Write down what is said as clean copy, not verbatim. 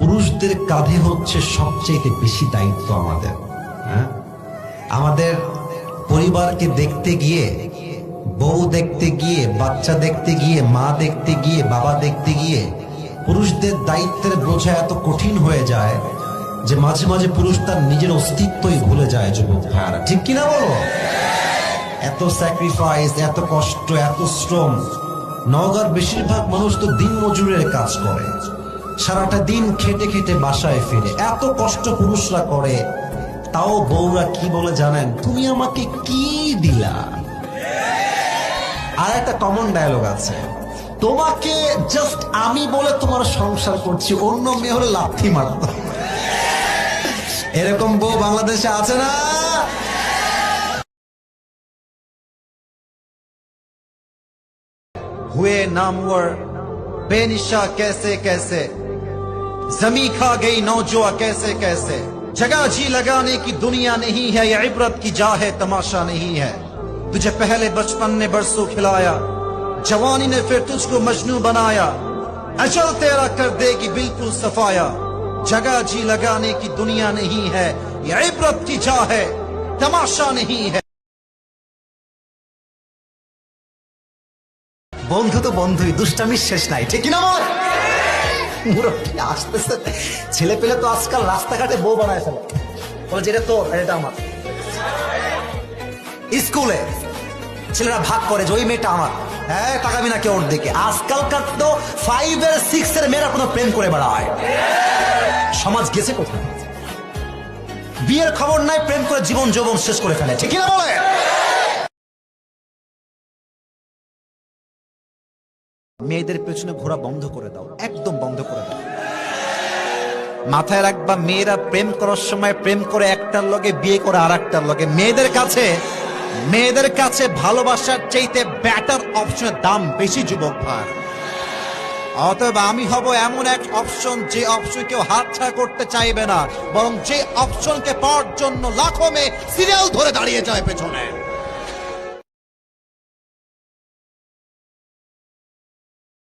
পুরুষদের কাঁধে হচ্ছে সবচেয়ে বেশি দায়িত্ব আমাদের। হ্যাঁ, আমাদের পরিবারকে দেখতে গিয়ে, বউ দেখতে গিয়ে, বাচ্চা দেখতে গিয়ে, মা দেখতে গিয়ে, বাবা দেখতে গিয়ে পুরুষদের দায়িত্বের বোঝা এত কঠিন হয়ে যায় যে মাঝে মাঝে পুরুষ তার নিজের অস্তিত্বই ভুলে যায়। যুবক ভাইয়ারা, ঠিক কিনা বলো? এত স্যাক্রিফাইস, এত কষ্ট, এত শ্রম। নওগাঁর বেশিরভাগ মানুষ তো দিন মজুরের কাজ করে, সারাটা দিন খেটে খেটে বাসায় ফিরে। এত কষ্ট পুরুষরা করে, তাও বউরা কি বলে জানেন? তুমি আমাকে কি দিলা? আর একটা কমন ডায়লগ আছে, তোমাকে জাস্ট আমি বলে তোমার সংসার করছি, অন্য মেয়ে হলে লাথি মারত। এরকম বউ বাংলাদেশে আছে না? हुए नामवर बेनिशा कैसे कैसे, जमी खा गई नौजवा कैसे कैसे। जगह जी लगाने की दुनिया नहीं है, ये इबरत की जा है, तमाशा नहीं है। तुझे पहले बचपन ने बरसों खिलाया, जवानी ने फिर तुझको मजनू बनाया। अजल तेरा कर देगी बिल्कुल सफाया। जगह जी लगाने की दुनिया नहीं है, ये इबरत की जा है, तमाशा नहीं है। বন্ধু তো বন্ধুই, দুষ্টামির শেষ নাই, ঠিক না? মুরব্বী আসতেছে, ছেলে পেলে তো আজকাল রাস্তাঘাটে বউ বানায় ফেলে, বলে যেটা তোর এটা আমার। স্কুলে ছেলেরা ভাগ করে যে ওই মেয়েটা আমার, হ্যাঁ তাকাবি না কেউ ওর দিকে। আজকালকার তো 5 এর 6 এর মেয়েরা কোনো প্রেম করে বেড়ায়। সমাজ গেছে কোথায়? বিয়ের খবর নাই, প্রেম করে জীবন যৌবন শেষ করে ফেলে, ঠিক না বলে? মেয়েদের পেছনে ঘোরা বন্ধ করে দাও, একদম বন্ধ করে দাও। মাথায় রাখবা, মেয়েরা প্রেম করার সময় প্রেম করে একটার লগে, বিয়ে করে আর একটার লগে। মেয়েদের কাছে ভালোবাসার চাইতে ব্যাটার অপশনের দাম বেশি, যুবক ভাই। অতএব আমি হব এমন এক অপশন, যে অপশন কেউ হাতছাড়া করতে চাইবে না, বরং যে অপশনকে পাওয়ার জন্য লাখো মেয়ে সিরিয়াল ধরে দাঁড়িয়ে যায় পেছনে।